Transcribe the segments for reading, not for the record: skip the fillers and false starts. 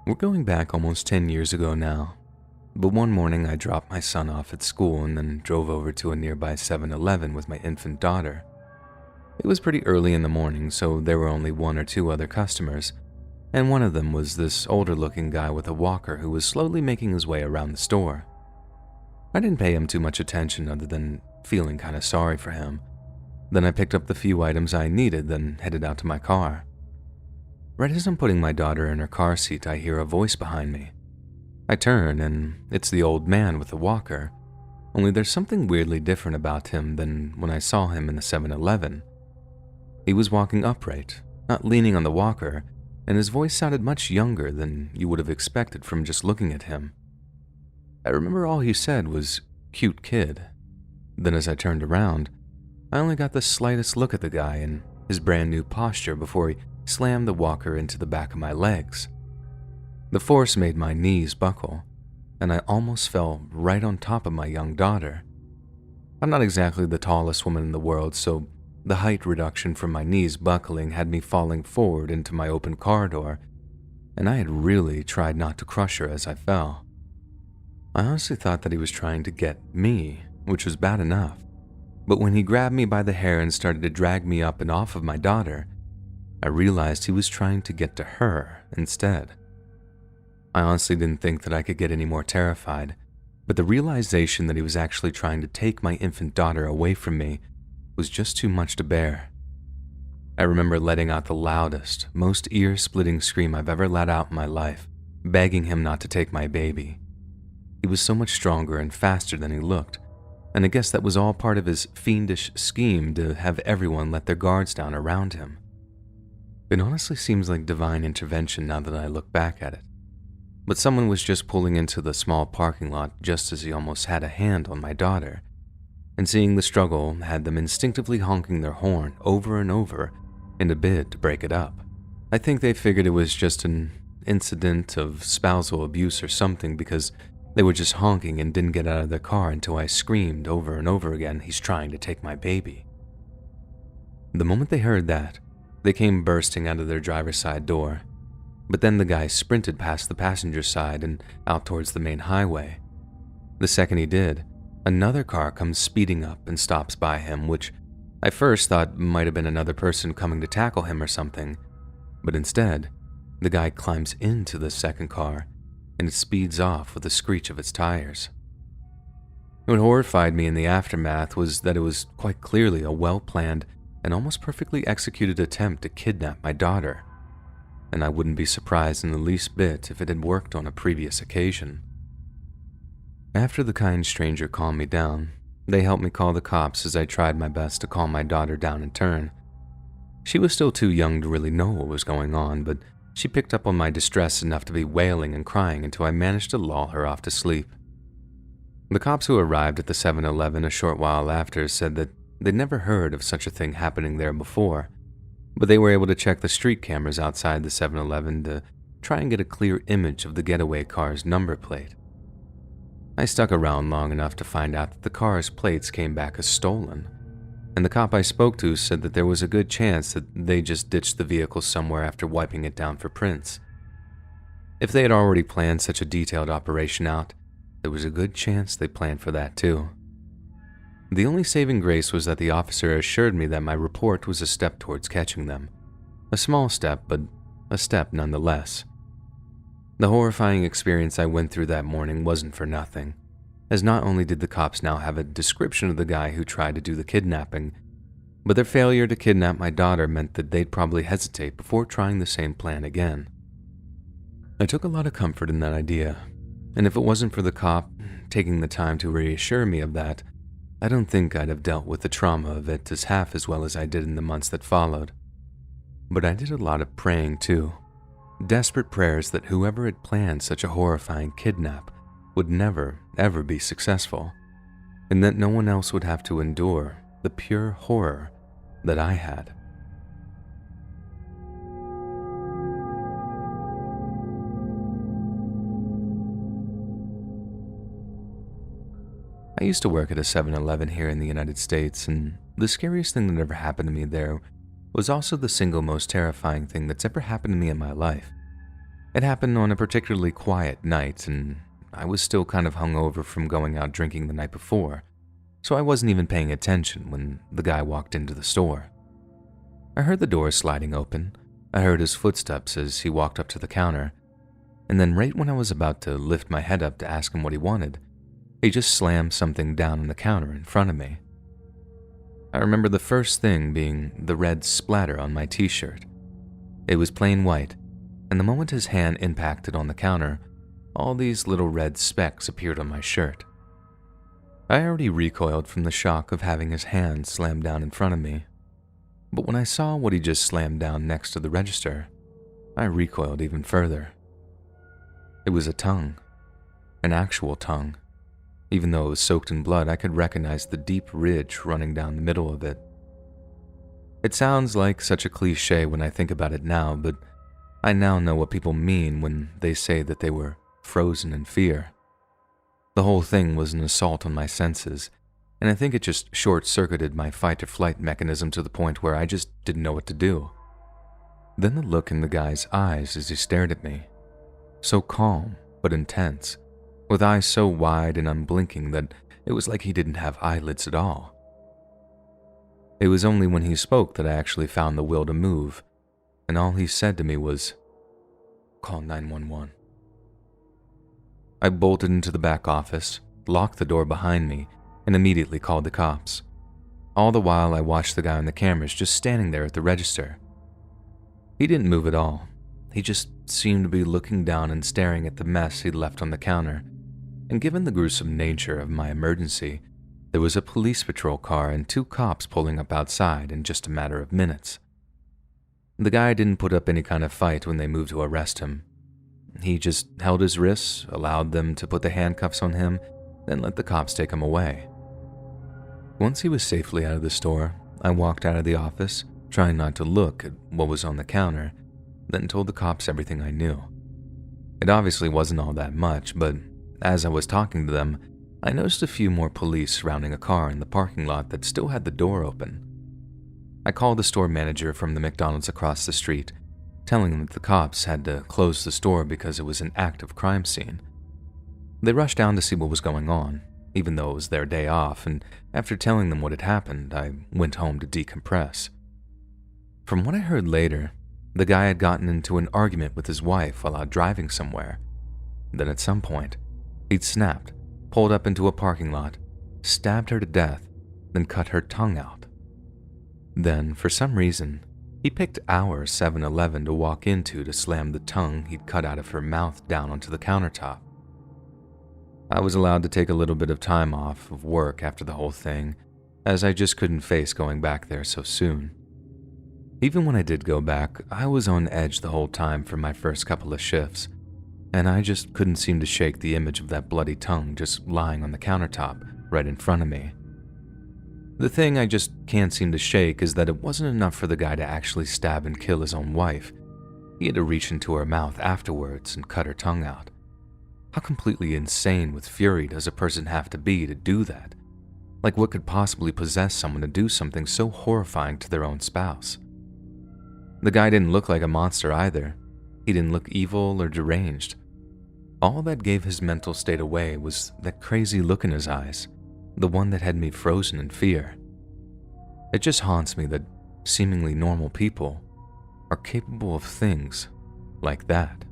We're going back almost 10 years ago now, but one morning I dropped my son off at school and then drove over to a nearby 7-Eleven with my infant daughter. It was pretty early in the morning, so there were only one or two other customers, and one of them was this older-looking guy with a walker who was slowly making his way around the store. I didn't pay him too much attention other than feeling kind of sorry for him. Then I picked up the few items I needed, then headed out to my car. Right as I'm putting my daughter in her car seat, I hear a voice behind me. I turn, and it's the old man with the walker, only there's something weirdly different about him than when I saw him in the 7-Eleven. He was walking upright, not leaning on the walker, and his voice sounded much younger than you would have expected from just looking at him. I remember all he said was, "Cute kid." Then as I turned around, I only got the slightest look at the guy and his brand new posture before he slammed the walker into the back of my legs. The force made my knees buckle, and I almost fell right on top of my young daughter. I'm not exactly the tallest woman in the world, so the height reduction from my knees buckling had me falling forward into my open car door, and I had really tried not to crush her as I fell. I honestly thought that he was trying to get me, which was bad enough, but when he grabbed me by the hair and started to drag me up and off of my daughter, I realized he was trying to get to her instead. I honestly didn't think that I could get any more terrified, but the realization that he was actually trying to take my infant daughter away from me was just too much to bear. I remember letting out the loudest, most ear-splitting scream I've ever let out in my life, begging him not to take my baby. He was so much stronger and faster than he looked, and I guess that was all part of his fiendish scheme to have everyone let their guards down around him. It honestly seems like divine intervention now that I look back at it. But someone was just pulling into the small parking lot just as he almost had a hand on my daughter, and seeing the struggle had them instinctively honking their horn over and over in a bid to break it up. I think they figured it was just an incident of spousal abuse or something because they were just honking and didn't get out of their car until I screamed over and over again, "He's trying to take my baby." The moment they heard that, they came bursting out of their driver's side door, but then the guy sprinted past the passenger side and out towards the main highway. The second he did, another car comes speeding up and stops by him, which I first thought might have been another person coming to tackle him or something, but instead, the guy climbs into the second car and it speeds off with a screech of its tires. What horrified me in the aftermath was that it was quite clearly a well-planned and almost perfectly executed attempt to kidnap my daughter, and I wouldn't be surprised in the least bit if it had worked on a previous occasion. After the kind stranger calmed me down, they helped me call the cops as I tried my best to calm my daughter down in turn. She was still too young to really know what was going on, but she picked up on my distress enough to be wailing and crying until I managed to lull her off to sleep. The cops who arrived at the 7-Eleven a short while after said that they'd never heard of such a thing happening there before, but they were able to check the street cameras outside the 7-Eleven to try and get a clear image of the getaway car's number plate. I stuck around long enough to find out that the car's plates came back as stolen, and the cop I spoke to said that there was a good chance that they just ditched the vehicle somewhere after wiping it down for prints. If they had already planned such a detailed operation out, there was a good chance they planned for that too. The only saving grace was that the officer assured me that my report was a step towards catching them. A small step, but a step nonetheless. The horrifying experience I went through that morning wasn't for nothing, as not only did the cops now have a description of the guy who tried to do the kidnapping, but their failure to kidnap my daughter meant that they'd probably hesitate before trying the same plan again. I took a lot of comfort in that idea, and if it wasn't for the cop taking the time to reassure me of that, I don't think I'd have dealt with the trauma of it as half as well as I did in the months that followed. But I did a lot of praying too. Desperate prayers that whoever had planned such a horrifying kidnap would never, ever be successful, and that no one else would have to endure the pure horror that I had. I used to work at a 7-Eleven here in the United States, and the scariest thing that ever happened to me there was also the single most terrifying thing that's ever happened to me in my life. It happened on a particularly quiet night, and I was still kind of hungover from going out drinking the night before, so I wasn't even paying attention when the guy walked into the store. I heard the door sliding open, I heard his footsteps as he walked up to the counter, and then right when I was about to lift my head up to ask him what he wanted, he just slammed something down on the counter in front of me. I remember the first thing being the red splatter on my t-shirt. It was plain white, and the moment his hand impacted on the counter, all these little red specks appeared on my shirt. I already recoiled from the shock of having his hand slammed down in front of me, but when I saw what he just slammed down next to the register, I recoiled even further. It was a tongue, an actual tongue. Even though it was soaked in blood, I could recognize the deep ridge running down the middle of it. It sounds like such a cliche when I think about it now, but I now know what people mean when they say that they were frozen in fear. The whole thing was an assault on my senses, and I think it just short-circuited my fight-or-flight mechanism to the point where I just didn't know what to do. Then the look in the guy's eyes as he stared at me, so calm but intense, with eyes so wide and unblinking that it was like he didn't have eyelids at all. It was only when he spoke that I actually found the will to move, and all he said to me was, "Call 911. I bolted into the back office, locked the door behind me, and immediately called the cops. All the while I watched the guy on the cameras just standing there at the register. He didn't move at all. He just seemed to be looking down and staring at the mess he'd left on the counter. And given the gruesome nature of my emergency, there was a police patrol car and 2 cops pulling up outside in just a matter of minutes. The guy didn't put up any kind of fight when they moved to arrest him. He just held his wrists, allowed them to put the handcuffs on him, then let the cops take him away. Once he was safely out of the store, I walked out of the office, trying not to look at what was on the counter, then told the cops everything I knew. It obviously wasn't all that much, but as I was talking to them, I noticed a few more police surrounding a car in the parking lot that still had the door open. I called the store manager from the McDonald's across the street, telling them that the cops had to close the store because it was an active crime scene. They rushed down to see what was going on, even though it was their day off, and after telling them what had happened, I went home to decompress. From what I heard later, the guy had gotten into an argument with his wife while out driving somewhere. Then at some point, he'd snapped, pulled up into a parking lot, stabbed her to death, then cut her tongue out. Then, for some reason, he picked our 7-Eleven to walk into to slam the tongue he'd cut out of her mouth down onto the countertop. I was allowed to take a little bit of time off of work after the whole thing, as I just couldn't face going back there so soon. Even when I did go back, I was on edge the whole time for my first couple of shifts, and I just couldn't seem to shake the image of that bloody tongue just lying on the countertop right in front of me. The thing I just can't seem to shake is that it wasn't enough for the guy to actually stab and kill his own wife. He had to reach into her mouth afterwards and cut her tongue out. How completely insane with fury does a person have to be to do that? Like, what could possibly possess someone to do something so horrifying to their own spouse? The guy didn't look like a monster either. He didn't look evil or deranged. All that gave his mental state away was that crazy look in his eyes, the one that had me frozen in fear. It just haunts me that seemingly normal people are capable of things like that.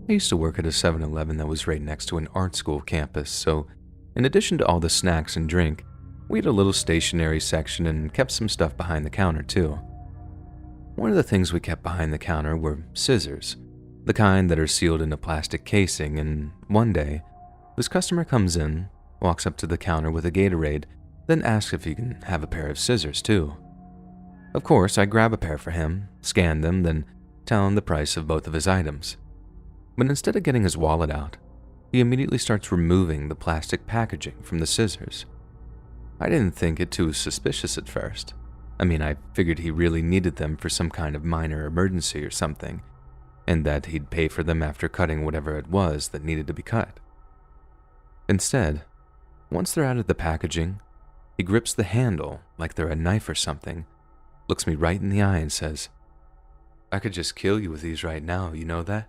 I used to work at a 7-Eleven that was right next to an art school campus, so in addition to all the snacks and drink, we had a little stationery section and kept some stuff behind the counter too. One of the things we kept behind the counter were scissors, the kind that are sealed in a plastic casing, and one day, this customer comes in, walks up to the counter with a Gatorade, then asks if he can have a pair of scissors too. Of course, I grab a pair for him, scan them, then tell him the price of both of his items. But instead of getting his wallet out, he immediately starts removing the plastic packaging from the scissors. I didn't think it too suspicious at first. I figured he really needed them for some kind of minor emergency or something, and that he'd pay for them after cutting whatever it was that needed to be cut. Instead, Once they're out of the packaging, he grips the handle like they're a knife or something, looks me right in the eye and says, "I could just kill you with these right now, you know that?"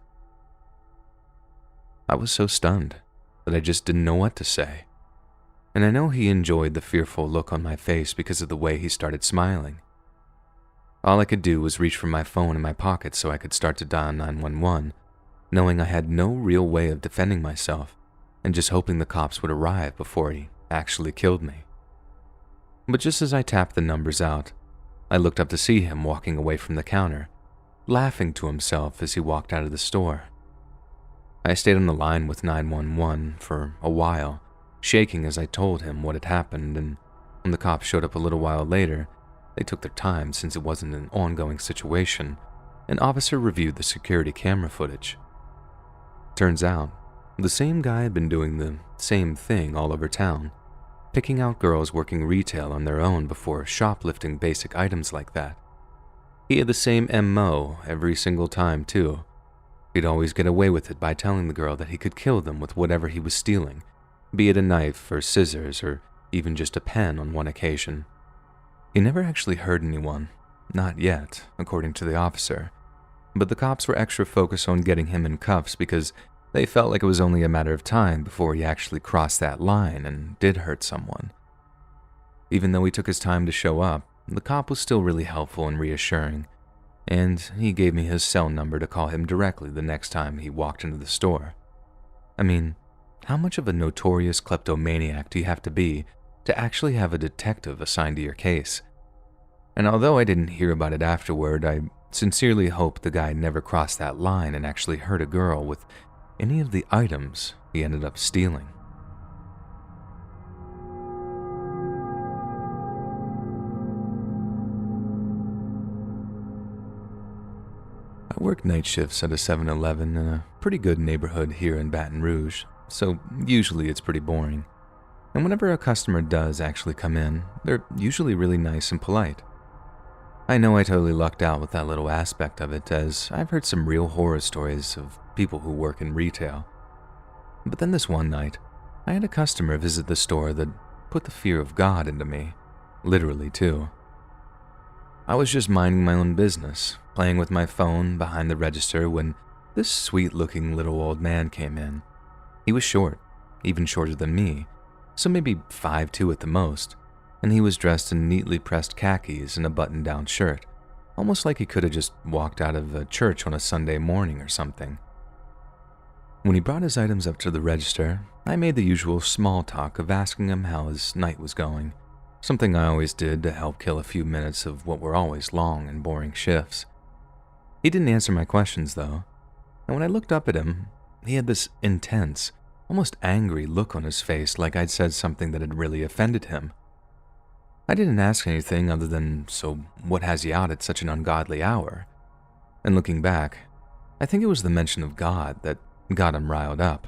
I was so stunned that I just didn't know what to say. And I know he enjoyed the fearful look on my face because of the way he started smiling. All I could do was reach for my phone in my pocket so I could start to dial 911, knowing I had no real way of defending myself and just hoping the cops would arrive before he actually killed me. But just as I tapped the numbers out, I looked up to see him walking away from the counter, laughing to himself as he walked out of the store. I stayed on the line with 911 for a while, shaking as I told him what had happened, and when the cops showed up a little while later, they took their time since it wasn't an ongoing situation. An officer reviewed the security camera footage. Turns out, the same guy had been doing the same thing all over town, picking out girls working retail on their own before shoplifting basic items like that. He had the same MO every single time, too. He'd always get away with it by telling the girl that he could kill them with whatever he was stealing, be it a knife or scissors or even just a pen on one occasion. He never actually hurt anyone, not yet, according to the officer, but the cops were extra focused on getting him in cuffs because they felt like it was only a matter of time before he actually crossed that line and did hurt someone. Even though he took his time to show up, the cop was still really helpful and reassuring, and he gave me his cell number to call him directly the next time he walked into the store. I mean, how much of a notorious kleptomaniac do you have to be to actually have a detective assigned to your case? And although I didn't hear about it afterward, I sincerely hope the guy never crossed that line and actually hurt a girl with any of the items he ended up stealing. I work night shifts at a 7-Eleven in a pretty good neighborhood here in Baton Rouge, so usually it's pretty boring. And whenever a customer does actually come in, they're usually really nice and polite. I know I totally lucked out with that little aspect of it, as I've heard some real horror stories of people who work in retail. But then this one night, I had a customer visit the store that put the fear of God into me, literally too. I was just minding my own business, playing with my phone behind the register when this sweet-looking little old man came in. He was short, even shorter than me, so maybe 5'2" at the most, and he was dressed in neatly pressed khakis and a button-down shirt, almost like he could have just walked out of a church on a Sunday morning or something. When he brought his items up to the register, I made the usual small talk of asking him how his night was going, something I always did to help kill a few minutes of what were always long and boring shifts. He didn't answer my questions, though, and when I looked up at him, he had this intense, almost angry look on his face like I'd said something that had really offended him. I didn't ask anything other than, "So what has you out at such an ungodly hour?" And looking back, I think it was the mention of God that got him riled up,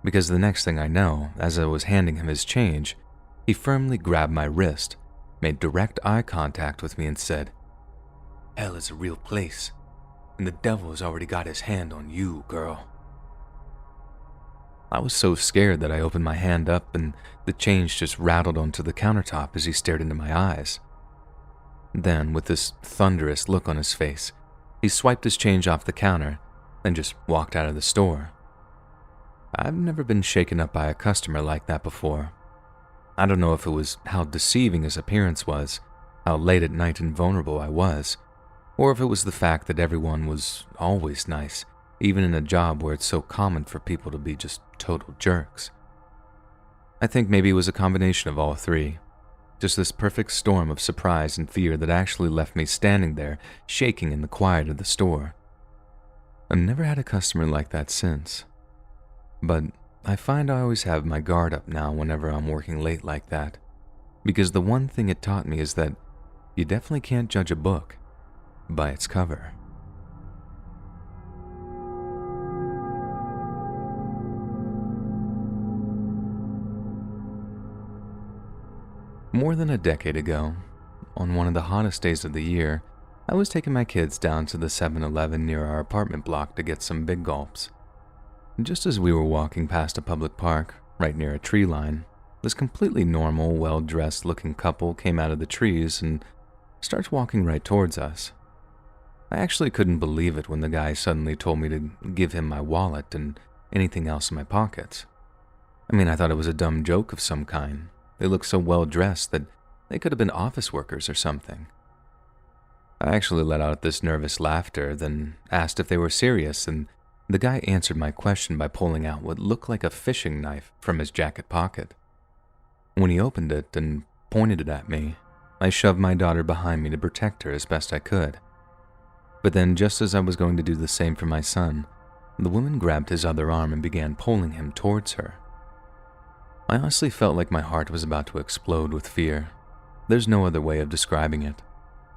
because the next thing I know, as I was handing him his change, he firmly grabbed my wrist, made direct eye contact with me and said, "Hell is a real place, and the devil has already got his hand on you, girl." I was so scared that I opened my hand up and the change just rattled onto the countertop as he stared into my eyes. Then, with this thunderous look on his face, he swiped his change off the counter and just walked out of the store. I've never been shaken up by a customer like that before. I don't know if it was how deceiving his appearance was, how late at night and vulnerable I was, or if it was the fact that everyone was always nice, even in a job where it's so common for people to be just total jerks. I think maybe it was a combination of all three. Just this perfect storm of surprise and fear that actually left me standing there, shaking in the quiet of the store. I've never had a customer like that since. But I find I always have my guard up now whenever I'm working late like that, because the one thing it taught me is that you definitely can't judge a book by its cover. More than a decade ago, on one of the hottest days of the year, I was taking my kids down to the 7-Eleven near our apartment block to get some big gulps. Just as we were walking past a public park, right near a tree line, This completely normal, well-dressed looking couple came out of the trees and starts walking right towards us. I actually couldn't believe it when the guy suddenly told me to give him my wallet and anything else in my pockets. I mean, I thought it was a dumb joke of some kind. They looked so well-dressed that they could have been office workers or something. I actually let out this nervous laughter, then asked if they were serious, and the guy answered my question by pulling out what looked like a fishing knife from his jacket pocket. When he opened it and pointed it at me, I shoved my daughter behind me to protect her as best I could. But then, just as I was going to do the same for my son, the woman grabbed his other arm and began pulling him towards her. I honestly felt like my heart was about to explode with fear. There's no other way of describing it.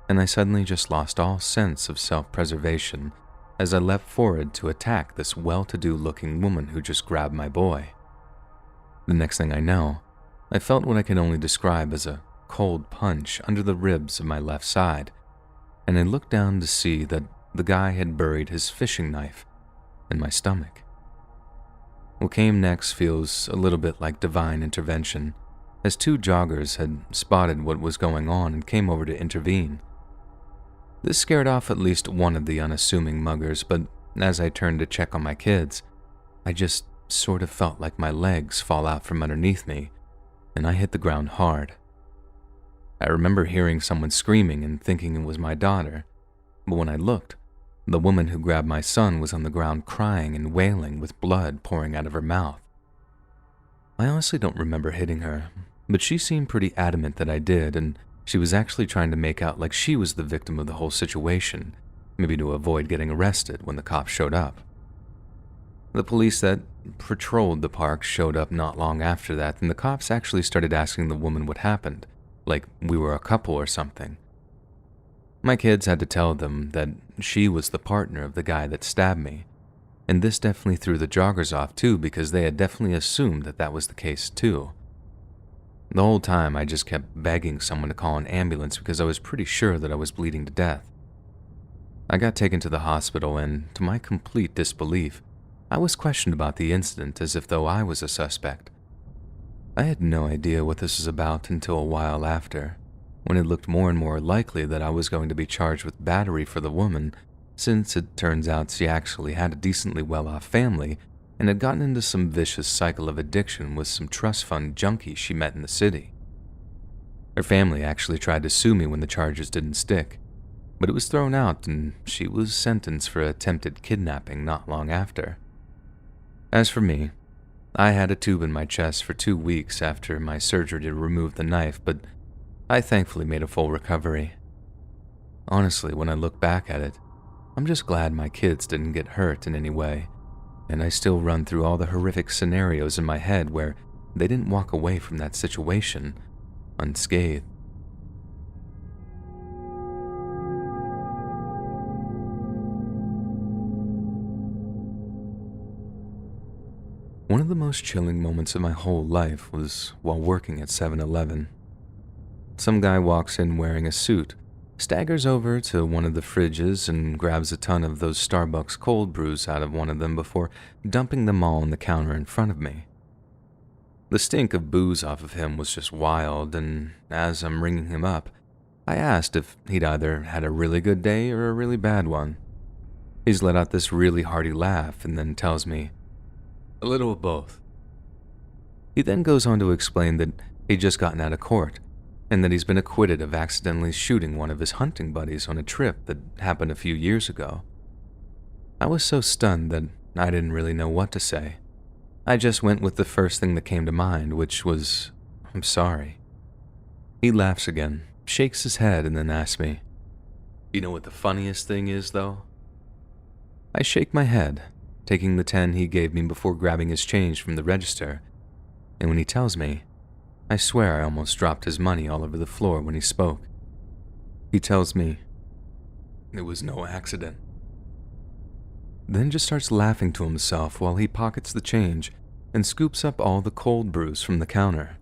And I suddenly just lost all sense of self-preservation as I leapt forward to attack this well-to-do looking woman who just grabbed my boy. The next thing I know, I felt what I can only describe as a cold punch under the ribs of my left side, and I looked down to see that the guy had buried his fishing knife in my stomach. What came next feels a little bit like divine intervention, as two joggers had spotted what was going on and came over to intervene. This scared off at least one of the unassuming muggers, but as I turned to check on my kids, I just sort of felt like my legs fall out from underneath me, and I hit the ground hard. I remember hearing someone screaming and thinking it was my daughter, but when I looked, the woman who grabbed my son was on the ground crying and wailing with blood pouring out of her mouth. I honestly don't remember hitting her, but she seemed pretty adamant that I did, and she was actually trying to make out like she was the victim of the whole situation, maybe to avoid getting arrested when the cops showed up. The police that patrolled the park showed up not long after that, and the cops actually started asking the woman what happened, like we were a couple or something. My kids had to tell them that she was the partner of the guy that stabbed me, and this definitely threw the joggers off too because they had definitely assumed that that was the case too. The whole time I just kept begging someone to call an ambulance because I was pretty sure that I was bleeding to death. I got taken to the hospital and, to my complete disbelief, I was questioned about the incident as if though I was a suspect. I had no idea what this was about until a while after, when it looked more and more likely that I was going to be charged with battery for the woman, since it turns out she actually had a decently well-off family and had gotten into some vicious cycle of addiction with some trust fund junkies she met in the city. Her family actually tried to sue me when the charges didn't stick, but it was thrown out and she was sentenced for attempted kidnapping not long after. As for me, I had a tube in my chest for 2 weeks after my surgery to remove the knife, but I thankfully made a full recovery. Honestly, when I look back at it, I'm just glad my kids didn't get hurt in any way, and I still run through all the horrific scenarios in my head where they didn't walk away from that situation unscathed. One of the most chilling moments of my whole life was while working at 7-Eleven. Some guy walks in wearing a suit, staggers over to one of the fridges and grabs a ton of those Starbucks cold brews out of one of them before dumping them all on the counter in front of me. The stink of booze off of him was just wild, and as I'm ringing him up, I asked if he'd either had a really good day or a really bad one. He's let out this really hearty laugh and then tells me, "A little of both." He then goes on to explain that he'd just gotten out of court, and that he's been acquitted of accidentally shooting one of his hunting buddies on a trip that happened a few years ago. I was so stunned that I didn't really know what to say. I just went with the first thing that came to mind, which was, "I'm sorry." He laughs again, shakes his head, and then asks me, "You know what the funniest thing is, though?" I shake my head, taking the 10 he gave me before grabbing his change from the register, and when he tells me, I swear I almost dropped his money all over the floor when he spoke. He tells me, "It was no accident." Then just starts laughing to himself while he pockets the change and scoops up all the cold brews from the counter.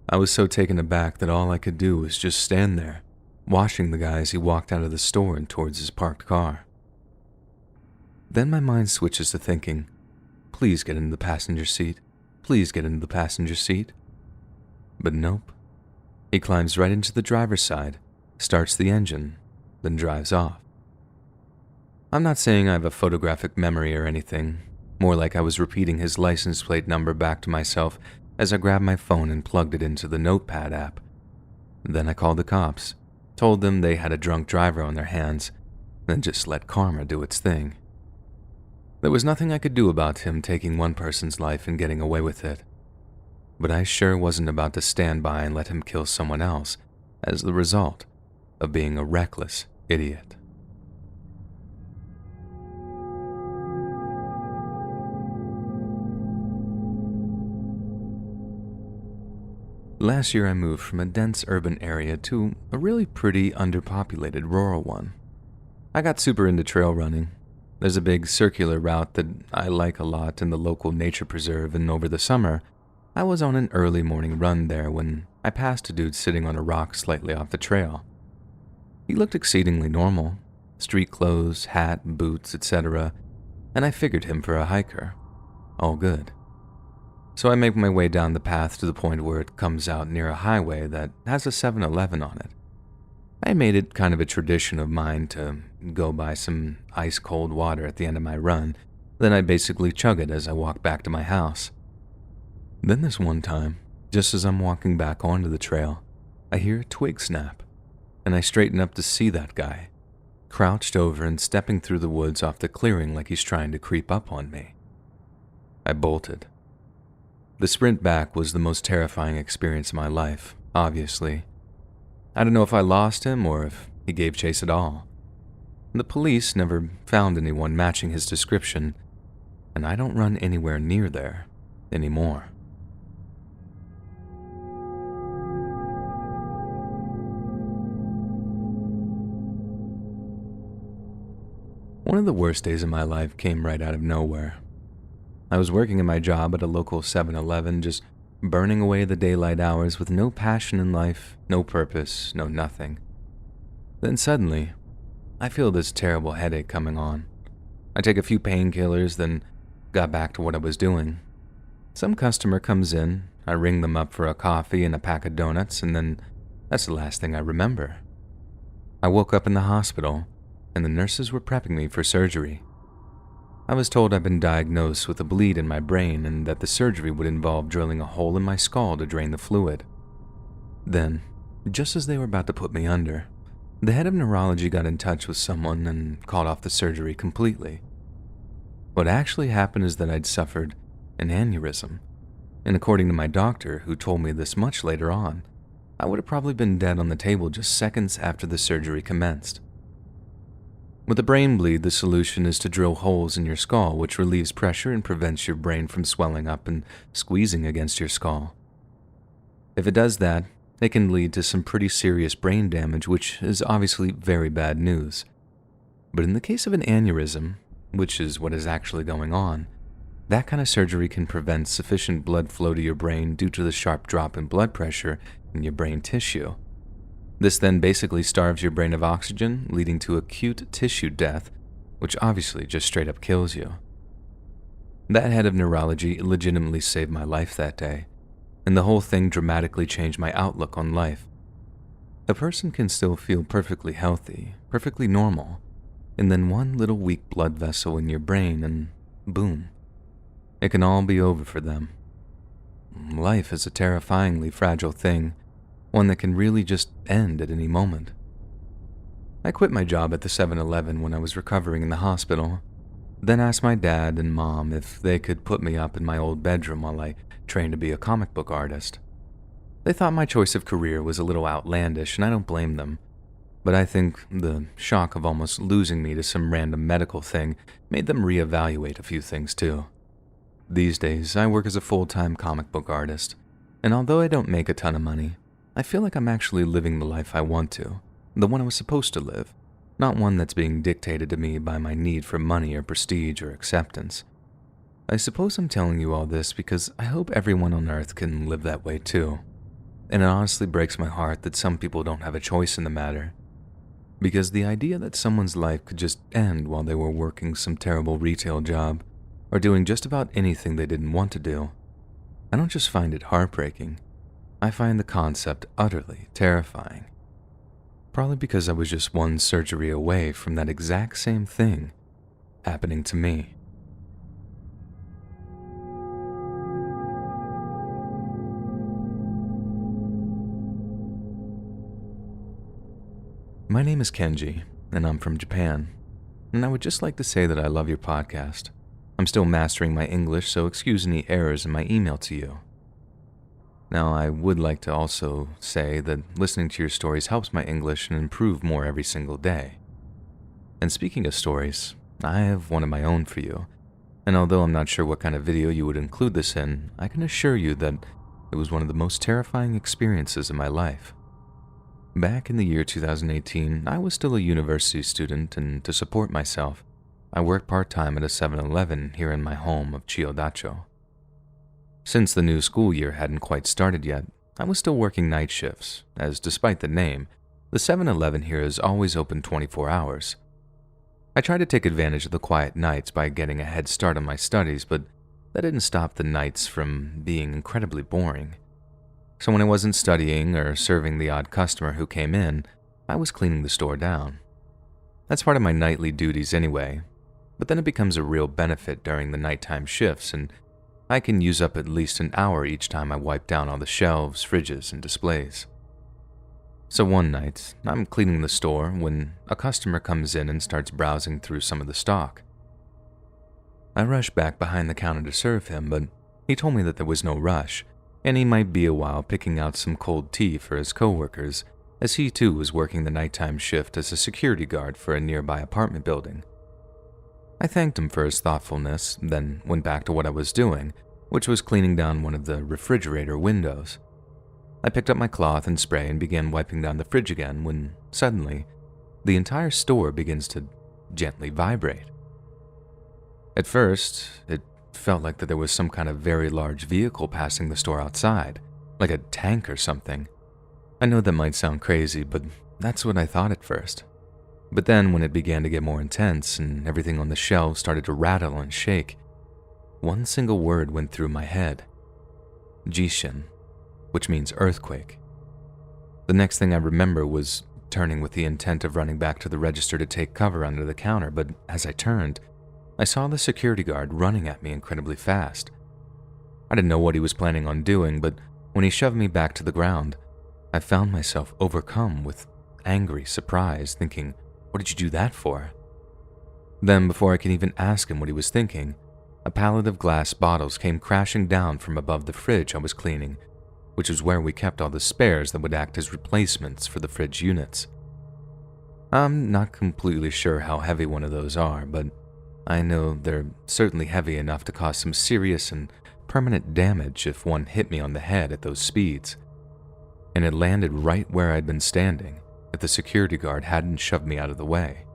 I was so taken aback that all I could do was just stand there, watching the guy as he walked out of the store and towards his parked car. Then my mind switches to thinking, please get into the passenger seat. please get into the passenger seat? But nope. He climbs right into the driver's side, starts the engine, then drives off. I'm not saying I have a photographic memory or anything, more like I was repeating his license plate number back to myself as I grabbed my phone and plugged it into the Notepad app. Then I called the cops, told them they had a drunk driver on their hands, then just let karma do its thing. There was nothing I could do about him taking one person's life and getting away with it. But I sure wasn't about to stand by and let him kill someone else as the result of being a reckless idiot. Last year I moved from a dense urban area to a really pretty underpopulated rural one. I got super into trail running. There's a big circular route that I like a lot in the local nature preserve, and over the summer, I was on an early morning run there when I passed a dude sitting on a rock slightly off the trail. He looked exceedingly normal, street clothes, hat, boots, etc., and I figured him for a hiker. All good. So I make my way down the path to the point where it comes out near a highway that has a 7-Eleven on it. I made it kind of a tradition of mine to go buy some ice-cold water at the end of my run, then I basically chug it as I walk back to my house. Then this one time, just as I'm walking back onto the trail, I hear a twig snap, and I straighten up to see that guy, crouched over and stepping through the woods off the clearing like he's trying to creep up on me. I bolted. The sprint back was the most terrifying experience of my life, obviously. I don't know if I lost him or if he gave chase at all. The police never found anyone matching his description, and I don't run anywhere near there anymore. One of the worst days of my life came right out of nowhere. I was working in my job at a local 7-Eleven, just burning away the daylight hours with no passion in life, no purpose, no nothing. Then suddenly, I feel this terrible headache coming on. I take a few painkillers, then got back to what I was doing. Some customer comes in, I ring them up for a coffee and a pack of donuts, and then that's the last thing I remember. I woke up in the hospital, and the nurses were prepping me for surgery. I was told I'd been diagnosed with a bleed in my brain and that the surgery would involve drilling a hole in my skull to drain the fluid. Then, just as they were about to put me under, the head of neurology got in touch with someone and called off the surgery completely. What actually happened is that I'd suffered an aneurysm, and according to my doctor, who told me this much later on, I would have probably been dead on the table just seconds after the surgery commenced. With a brain bleed, the solution is to drill holes in your skull, which relieves pressure and prevents your brain from swelling up and squeezing against your skull. If it does that, it can lead to some pretty serious brain damage, which is obviously very bad news. But in the case of an aneurysm, which is what is actually going on, that kind of surgery can prevent sufficient blood flow to your brain due to the sharp drop in blood pressure in your brain tissue. This then basically starves your brain of oxygen, leading to acute tissue death, which obviously just straight up kills you. That head of neurology legitimately saved my life that day, and the whole thing dramatically changed my outlook on life. A person can still feel perfectly healthy, perfectly normal, and then one little weak blood vessel in your brain and boom, it can all be over for them. Life is a terrifyingly fragile thing, one that can really just end at any moment. I quit my job at the 7-Eleven when I was recovering in the hospital, then asked my dad and mom if they could put me up in my old bedroom while I trained to be a comic book artist. They thought my choice of career was a little outlandish, and I don't blame them, but I think the shock of almost losing me to some random medical thing made them reevaluate a few things too. These days, I work as a full-time comic book artist, and although I don't make a ton of money, I feel like I'm actually living the life I want to, the one I was supposed to live, not one that's being dictated to me by my need for money or prestige or acceptance. I suppose I'm telling you all this because I hope everyone on Earth can live that way too. And it honestly breaks my heart that some people don't have a choice in the matter. Because the idea that someone's life could just end while they were working some terrible retail job, or doing just about anything they didn't want to do, I don't just find it heartbreaking, I find the concept utterly terrifying. Probably because I was just one surgery away from that exact same thing happening to me. My name is Kenji, and I'm from Japan, and I would just like to say that I love your podcast. I'm still mastering my English, so excuse any errors in my email to you. Now, I would like to also say that listening to your stories helps my English and improve more every single day. And speaking of stories, I have one of my own for you, and although I'm not sure what kind of video you would include this in, I can assure you that it was one of the most terrifying experiences in my life. Back in the year 2018, I was still a university student, and to support myself, I worked part-time at a 7-Eleven here in my home of Chiyodacho. Since the new school year hadn't quite started yet, I was still working night shifts, as despite the name, the 7-Eleven here is always open 24 hours. I tried to take advantage of the quiet nights by getting a head start on my studies, but that didn't stop the nights from being incredibly boring. So when I wasn't studying or serving the odd customer who came in, I was cleaning the store down. That's part of my nightly duties anyway, but then it becomes a real benefit during the nighttime shifts, and I can use up at least an hour each time I wipe down all the shelves, fridges, and displays. So one night, I'm cleaning the store when a customer comes in and starts browsing through some of the stock. I rush back behind the counter to serve him, but he told me that there was no rush, and he might be a while picking out some cold tea for his coworkers, as he too was working the nighttime shift as a security guard for a nearby apartment building. I thanked him for his thoughtfulness, then went back to what I was doing, which was cleaning down one of the refrigerator windows. I picked up my cloth and spray and began wiping down the fridge again when, suddenly, the entire store begins to gently vibrate. At first, it felt like that there was some kind of very large vehicle passing the store outside, like a tank or something. I know that might sound crazy, but that's what I thought at first. But then when it began to get more intense and everything on the shelves started to rattle and shake, one single word went through my head: Jishin, which means earthquake. The next thing I remember was turning with the intent of running back to the register to take cover under the counter, but as I turned, I saw the security guard running at me incredibly fast. I didn't know what he was planning on doing, but when he shoved me back to the ground, I found myself overcome with angry surprise, thinking, what did you do that for? Then, before I could even ask him what he was thinking, a pallet of glass bottles came crashing down from above the fridge I was cleaning, which was where we kept all the spares that would act as replacements for the fridge units. I'm not completely sure how heavy one of those are, but I know they're certainly heavy enough to cause some serious and permanent damage if one hit me on the head at those speeds. And it landed right where I'd been standing if the security guard hadn't shoved me out of the way.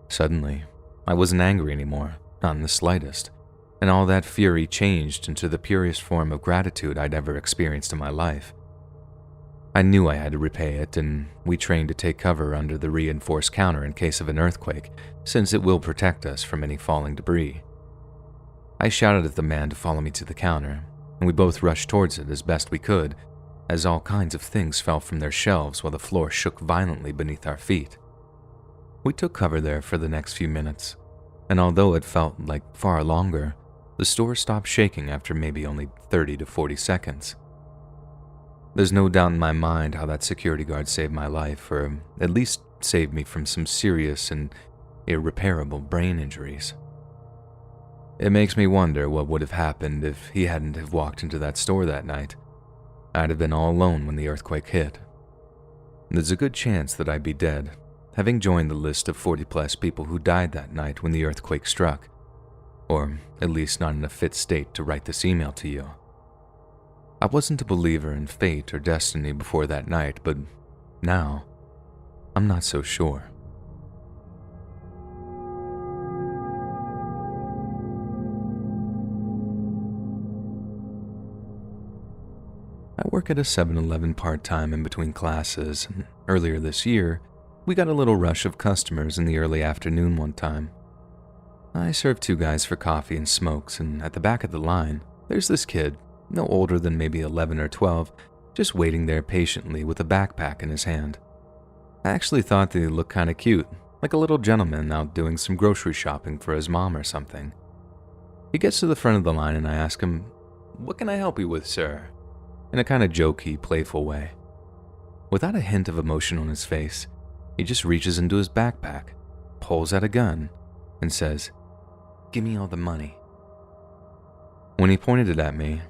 Suddenly, I wasn't angry anymore, not in the slightest, and all that fury changed into the purest form of gratitude I'd ever experienced in my life. I knew I had to repay it, and we trained to take cover under the reinforced counter in case of an earthquake, since it will protect us from any falling debris. I shouted at the man to follow me to the counter, and we both rushed towards it as best we could, as all kinds of things fell from their shelves while the floor shook violently beneath our feet. We took cover there for the next few minutes, and although it felt like far longer, the store stopped shaking after maybe only 30 to 40 seconds. There's no doubt in my mind how that security guard saved my life, or at least saved me from some serious and irreparable brain injuries. It makes me wonder what would have happened if he hadn't have walked into that store that night. I'd have been all alone when the earthquake hit. There's a good chance that I'd be dead, having joined the list of 40-plus people who died that night when the earthquake struck, or at least not in a fit state to write this email to you. I wasn't a believer in fate or destiny before that night, but now, I'm not so sure. I work at a 7-Eleven part-time in between classes, and earlier this year, we got a little rush of customers in the early afternoon one time. I served 2 guys for coffee and smokes, and at the back of the line, there's this kid, no older than maybe 11 or 12, just waiting there patiently with a backpack in his hand. I actually thought that he looked kind of cute, like a little gentleman out doing some grocery shopping for his mom or something. He gets to the front of the line and I ask him, "What can I help you with, sir?" in a kind of jokey, playful way. Without a hint of emotion on his face, he just reaches into his backpack, pulls out a gun, and says, "Give me all the money." When he pointed it at me,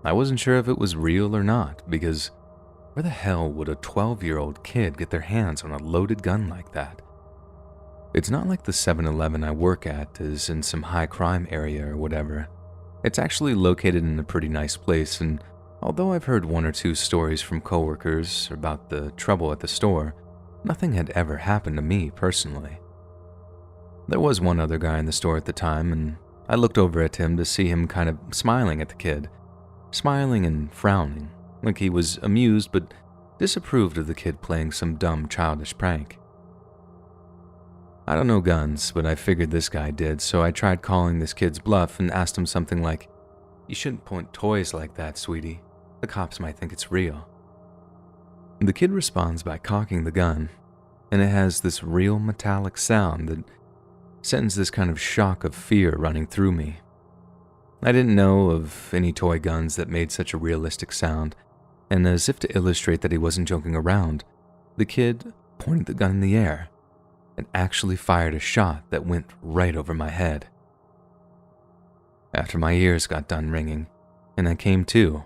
I wasn't sure if it was real or not, because where the hell would a 12-year-old kid get their hands on a loaded gun like that? It's not like the 7-Eleven I work at is in some high-crime area or whatever. It's actually located in a pretty nice place, and although I've heard one or two stories from coworkers about the trouble at the store, nothing had ever happened to me personally. There was one other guy in the store at the time, and I looked over at him to see him kind of smiling at the kid. Smiling and frowning, like he was amused but disapproved of the kid playing some dumb childish prank. I don't know guns, but I figured this guy did, so I tried calling this kid's bluff and asked him something like, "You shouldn't point toys like that, sweetie. The cops might think it's real." The kid responds by cocking the gun, and it has this real metallic sound that sends this kind of shock of fear running through me. I didn't know of any toy guns that made such a realistic sound, and as if to illustrate that he wasn't joking around, the kid pointed the gun in the air and actually fired a shot that went right over my head. After my ears got done ringing, and I came to,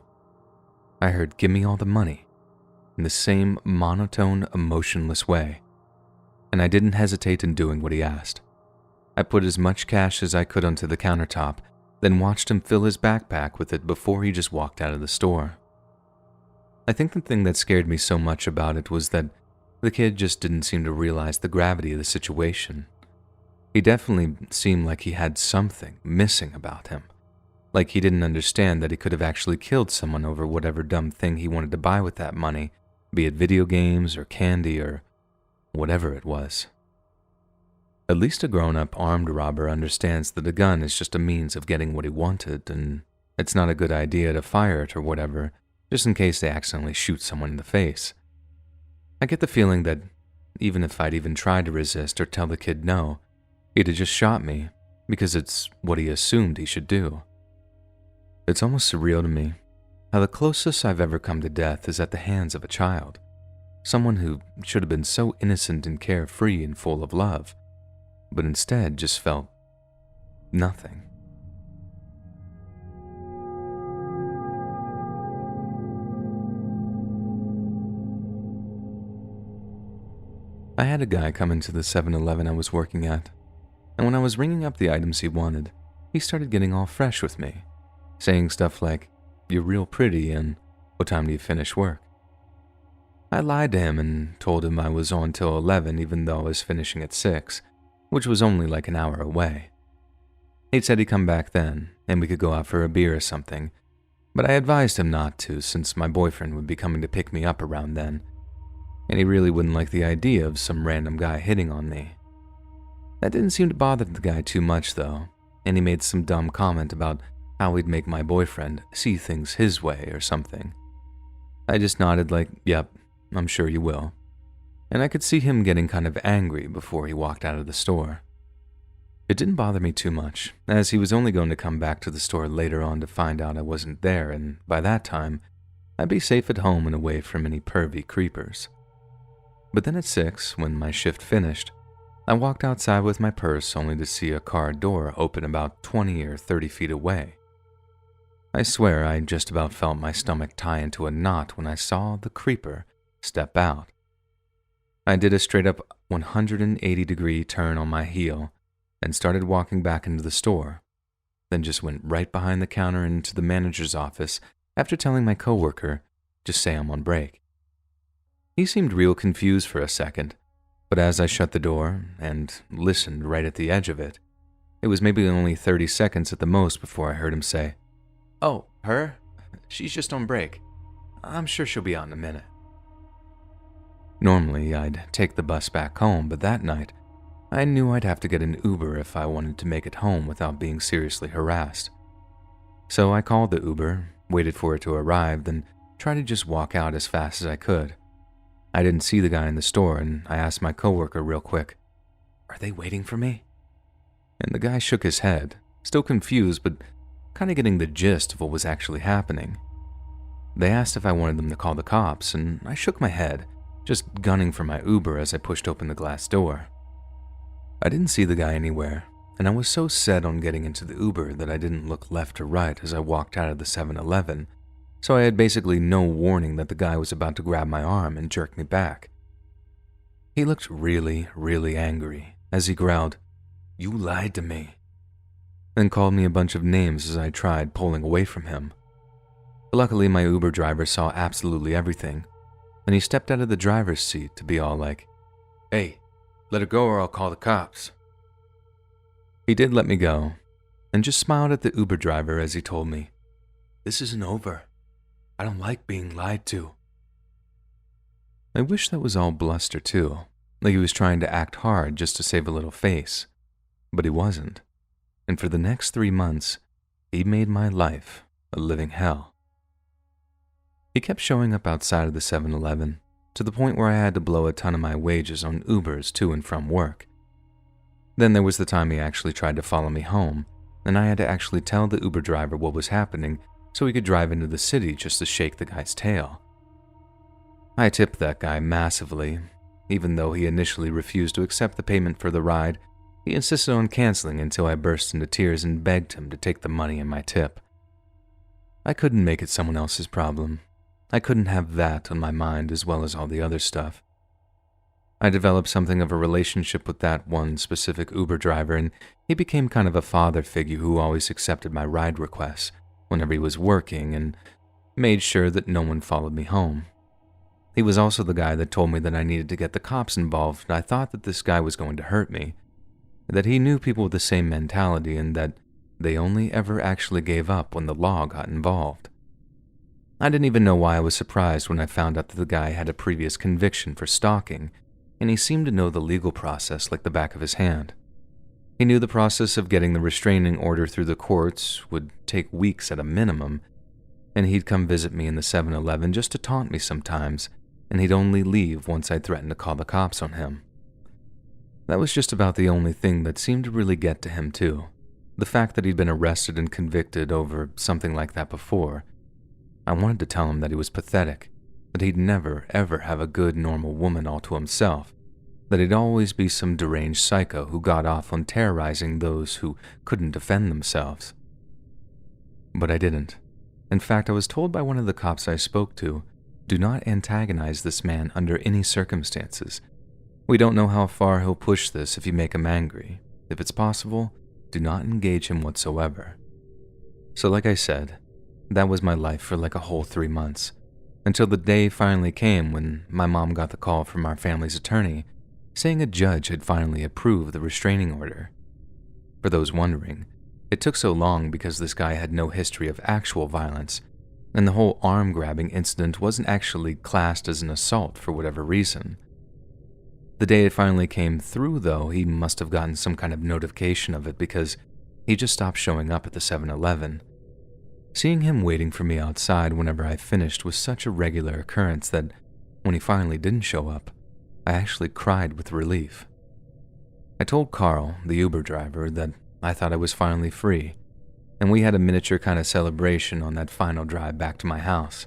I heard "Give me all the money" in the same monotone, emotionless way, and I didn't hesitate in doing what he asked. I put as much cash as I could onto the countertop, then watched him fill his backpack with it before he just walked out of the store. I think the thing that scared me so much about it was that the kid just didn't seem to realize the gravity of the situation. He definitely seemed like he had something missing about him, like he didn't understand that he could have actually killed someone over whatever dumb thing he wanted to buy with that money, be it video games or candy or whatever it was. At least a grown-up armed robber understands that a gun is just a means of getting what he wanted, and it's not a good idea to fire it or whatever, just in case they accidentally shoot someone in the face. I get the feeling that even if I'd even tried to resist or tell the kid no, he'd have just shot me, because it's what he assumed he should do. It's almost surreal to me how the closest I've ever come to death is at the hands of a child, someone who should have been so innocent and carefree and full of love, but instead just felt nothing. I had a guy come into the 7-Eleven I was working at, and when I was ringing up the items he wanted, he started getting all fresh with me, saying stuff like, "You're real pretty," and "What time do you finish work?" I lied to him and told him I was on till 11 even though I was finishing at 6, which was only like an hour away. He said he'd come back then, and we could go out for a beer or something, but I advised him not to since my boyfriend would be coming to pick me up around then, and he really wouldn't like the idea of some random guy hitting on me. That didn't seem to bother the guy too much though, and he made some dumb comment about how he'd make my boyfriend see things his way or something. I just nodded like, "Yep, I'm sure you will," and I could see him getting kind of angry before he walked out of the store. It didn't bother me too much, as he was only going to come back to the store later on to find out I wasn't there, and by that time, I'd be safe at home and away from any pervy creepers. But then at 6, when my shift finished, I walked outside with my purse only to see a car door open about 20 or 30 feet away. I swear I just about felt my stomach tie into a knot when I saw the creeper step out. I did a straight-up 180-degree turn on my heel and started walking back into the store, then just went right behind the counter and into the manager's office after telling my coworker, "Just say I'm on break." He seemed real confused for a second, but as I shut the door and listened right at the edge of it, it was maybe only 30 seconds at the most before I heard him say, "Oh, her? She's just on break. I'm sure she'll be out in a minute." Normally, I'd take the bus back home, but that night, I knew I'd have to get an Uber if I wanted to make it home without being seriously harassed. So I called the Uber, waited for it to arrive, then tried to just walk out as fast as I could. I didn't see the guy in the store, and I asked my coworker real quick, "Are they waiting for me?" And the guy shook his head, still confused but kind of getting the gist of what was actually happening. They asked if I wanted them to call the cops, and I shook my head, just gunning for my Uber as I pushed open the glass door. I didn't see the guy anywhere, and I was so set on getting into the Uber that I didn't look left or right as I walked out of the 7-Eleven, so I had basically no warning that the guy was about to grab my arm and jerk me back. He looked really, really angry as he growled, "You lied to me," then called me a bunch of names as I tried pulling away from him. Luckily, my Uber driver saw absolutely everything, and he stepped out of the driver's seat to be all like, "Hey, let her go or I'll call the cops." He did let me go, and just smiled at the Uber driver as he told me, "This isn't over. I don't like being lied to." I wish that was all bluster too, like he was trying to act hard just to save a little face, but he wasn't. And for the next 3 months, he made my life a living hell. He kept showing up outside of the 7-Eleven, to the point where I had to blow a ton of my wages on Ubers to and from work. Then there was the time he actually tried to follow me home, and I had to actually tell the Uber driver what was happening so he could drive into the city just to shake the guy's tail. I tipped that guy massively. Even though he initially refused to accept the payment for the ride, he insisted on canceling until I burst into tears and begged him to take the money and my tip. I couldn't make it someone else's problem. I couldn't have that on my mind as well as all the other stuff. I developed something of a relationship with that one specific Uber driver, and he became kind of a father figure who always accepted my ride requests whenever he was working and made sure that no one followed me home. He was also the guy that told me that I needed to get the cops involved, and I thought that this guy was going to hurt me, that he knew people with the same mentality and that they only ever actually gave up when the law got involved. I didn't even know why I was surprised when I found out that the guy had a previous conviction for stalking, and he seemed to know the legal process like the back of his hand. He knew the process of getting the restraining order through the courts would take weeks at a minimum, and he'd come visit me in the 7-Eleven just to taunt me sometimes, and he'd only leave once I threatened to call the cops on him. That was just about the only thing that seemed to really get to him too, the fact that he'd been arrested and convicted over something like that before. I wanted to tell him that he was pathetic, that he'd never, ever have a good, normal woman all to himself, that he'd always be some deranged psycho who got off on terrorizing those who couldn't defend themselves. But I didn't. In fact, I was told by one of the cops I spoke to, "Do not antagonize this man under any circumstances. We don't know how far he'll push this if you make him angry. If it's possible, do not engage him whatsoever." So like I said, that was my life for like a whole 3 months, until the day finally came when my mom got the call from our family's attorney saying a judge had finally approved the restraining order. For those wondering, it took so long because this guy had no history of actual violence, and the whole arm-grabbing incident wasn't actually classed as an assault for whatever reason. The day it finally came through, though, he must have gotten some kind of notification of it because he just stopped showing up at the 7-Eleven. Seeing him waiting for me outside whenever I finished was such a regular occurrence that when he finally didn't show up, I actually cried with relief. I told Carl, the Uber driver, that I thought I was finally free, and we had a miniature kind of celebration on that final drive back to my house.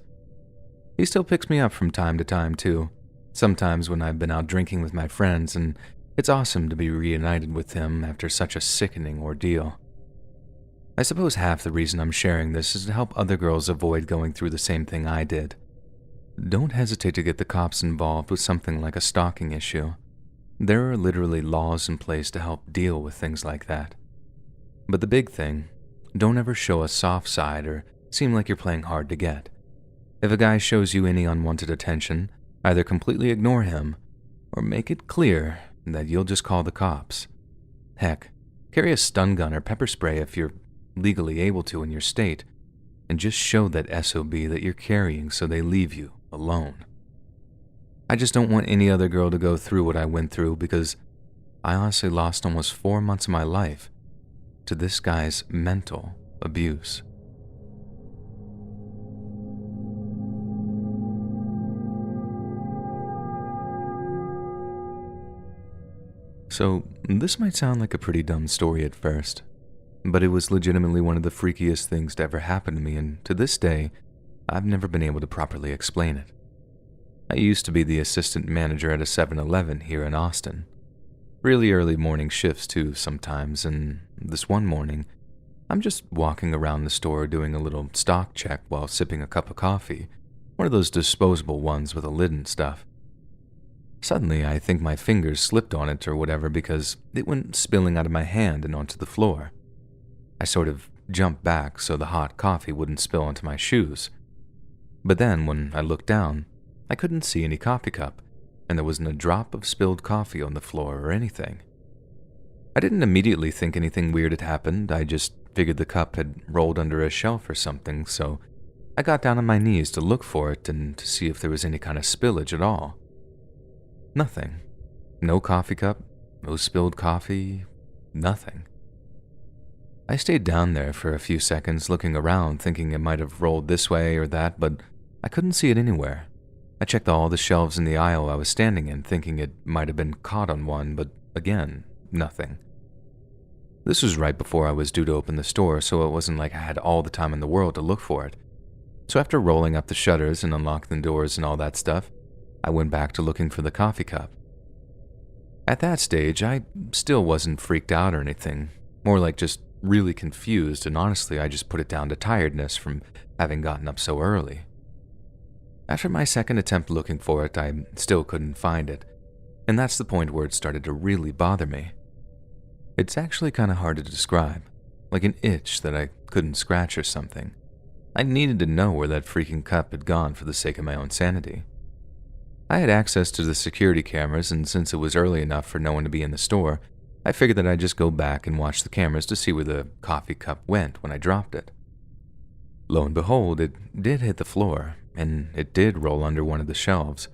He still picks me up from time to time too, sometimes when I've been out drinking with my friends, and it's awesome to be reunited with him after such a sickening ordeal. I suppose half the reason I'm sharing this is to help other girls avoid going through the same thing I did. Don't hesitate to get the cops involved with something like a stalking issue. There are literally laws in place to help deal with things like that. But the big thing, don't ever show a soft side or seem like you're playing hard to get. If a guy shows you any unwanted attention, either completely ignore him or make it clear that you'll just call the cops. Heck, carry a stun gun or pepper spray if you're legally able to in your state, and just show that SOB that you're carrying so they leave you alone. I just don't want any other girl to go through what I went through because I honestly lost almost 4 months of my life to this guy's mental abuse. So, this might sound like a pretty dumb story at first, but it was legitimately one of the freakiest things to ever happen to me, and to this day, I've never been able to properly explain it. I used to be the assistant manager at a 7-Eleven here in Austin. Really early morning shifts too sometimes, and this one morning, I'm just walking around the store doing a little stock check while sipping a cup of coffee, one of those disposable ones with a lid and stuff. Suddenly, I think my fingers slipped on it or whatever because it went spilling out of my hand and onto the floor. I sort of jumped back so the hot coffee wouldn't spill onto my shoes. But then, when I looked down, I couldn't see any coffee cup, and there wasn't a drop of spilled coffee on the floor or anything. I didn't immediately think anything weird had happened. I just figured the cup had rolled under a shelf or something, so I got down on my knees to look for it and to see if there was any kind of spillage at all. Nothing. No coffee cup, no spilled coffee, nothing. I stayed down there for a few seconds looking around, thinking it might have rolled this way or that, but I couldn't see it anywhere. I checked all the shelves in the aisle I was standing in, thinking it might have been caught on one, but again, nothing. This was right before I was due to open the store, so it wasn't like I had all the time in the world to look for it. So after rolling up the shutters and unlocking the doors and all that stuff, I went back to looking for the coffee cup. At that stage, I still wasn't freaked out or anything, more like just really confused, and honestly, I just put it down to tiredness from having gotten up so early. After my second attempt looking for it, I still couldn't find it, and that's the point where it started to really bother me. It's actually kind of hard to describe, like an itch that I couldn't scratch or something. I needed to know where that freaking cup had gone for the sake of my own sanity. I had access to the security cameras, and since it was early enough for no one to be in the store, I figured that I'd just go back and watch the cameras to see where the coffee cup went when I dropped it. Lo and behold, it did hit the floor, and it did roll under one of the shelves,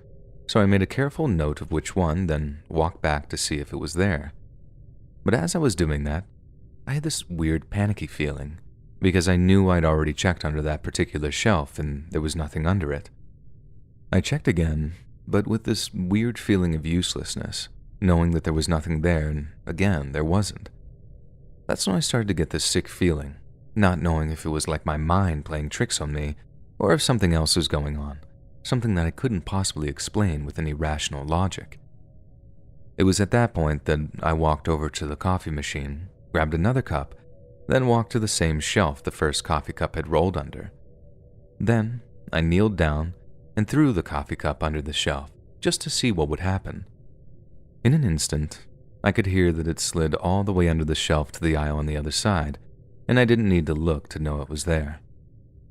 so I made a careful note of which one, then walked back to see if it was there. But as I was doing that, I had this weird panicky feeling, because I knew I'd already checked under that particular shelf and there was nothing under it. I checked again, but with this weird feeling of uselessness, knowing that there was nothing there, and again, there wasn't. That's when I started to get this sick feeling, not knowing if it was like my mind playing tricks on me, or if something else was going on, something that I couldn't possibly explain with any rational logic. It was at that point that I walked over to the coffee machine, grabbed another cup, then walked to the same shelf the first coffee cup had rolled under. Then, I kneeled down and threw the coffee cup under the shelf, just to see what would happen. In an instant, I could hear that it slid all the way under the shelf to the aisle on the other side, and I didn't need to look to know it was there.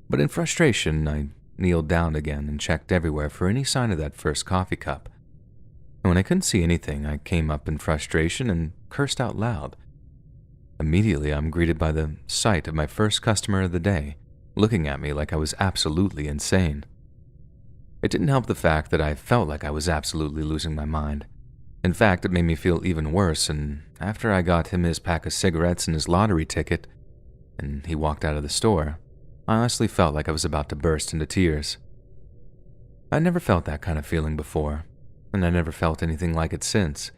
But in frustration, I kneeled down again and checked everywhere for any sign of that first coffee cup. And when I couldn't see anything, I came up in frustration and cursed out loud. Immediately, I'm greeted by the sight of my first customer of the day, looking at me like I was absolutely insane. It didn't help the fact that I felt like I was absolutely losing my mind. In fact, it made me feel even worse, and after I got him his pack of cigarettes and his lottery ticket, and he walked out of the store, I honestly felt like I was about to burst into tears. I never felt that kind of feeling before, and I never felt anything like it since.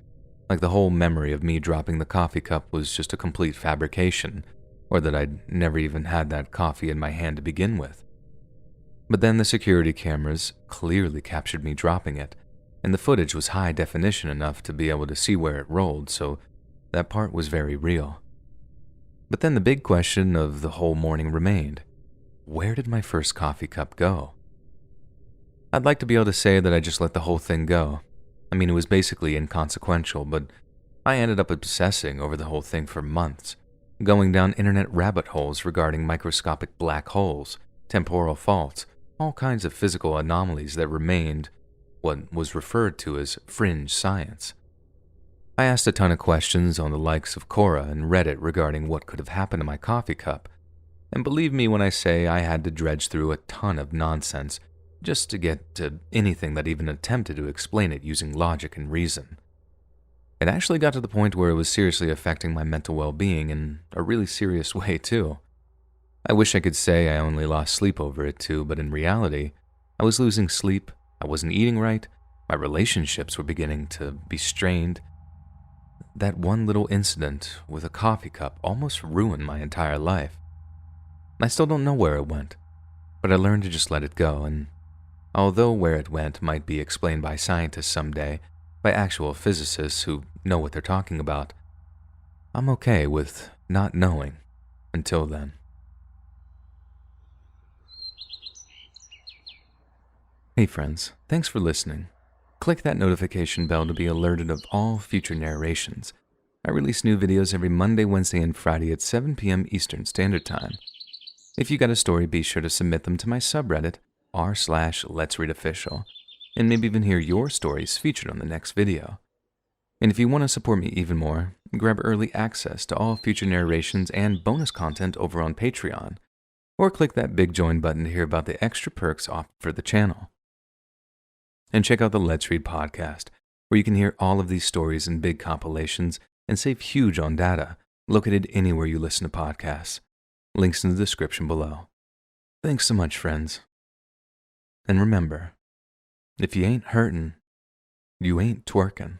Like the whole memory of me dropping the coffee cup was just a complete fabrication, or that I'd never even had that coffee in my hand to begin with. But then the security cameras clearly captured me dropping it, and the footage was high definition enough to be able to see where it rolled, so that part was very real. But then the big question of the whole morning remained. Where did my first coffee cup go? I'd like to be able to say that I just let the whole thing go. I mean, it was basically inconsequential, but I ended up obsessing over the whole thing for months, going down internet rabbit holes regarding microscopic black holes, temporal faults, all kinds of physical anomalies that remained what was referred to as fringe science. I asked a ton of questions on the likes of Quora and Reddit regarding what could have happened to my coffee cup, and believe me when I say I had to dredge through a ton of nonsense just to get to anything that even attempted to explain it using logic and reason. It actually got to the point where it was seriously affecting my mental well-being in a really serious way too. I wish I could say I only lost sleep over it too, but in reality, I was losing sleep, I wasn't eating right, my relationships were beginning to be strained. that one little incident with a coffee cup almost ruined my entire life. I still don't know where it went, but I learned to just let it go, and although where it went might be explained by scientists someday, by actual physicists who know what they're talking about, I'm okay with not knowing until then. Hey friends, thanks for listening. Click that notification bell to be alerted of all future narrations. I release new videos every Monday, Wednesday, and Friday at 7 p.m. Eastern Standard Time. If you got a story, be sure to submit them to my subreddit, r/LetsReadOfficial, and maybe even hear your stories featured on the next video. And if you want to support me even more, grab early access to all future narrations and bonus content over on Patreon, or click that big join button to hear about the extra perks offered for the channel. And check out the Let's Read podcast, where you can hear all of these stories in big compilations and save huge on data, located anywhere you listen to podcasts. Links in the description below. Thanks so much, friends. And remember, if you ain't hurtin', you ain't twerking.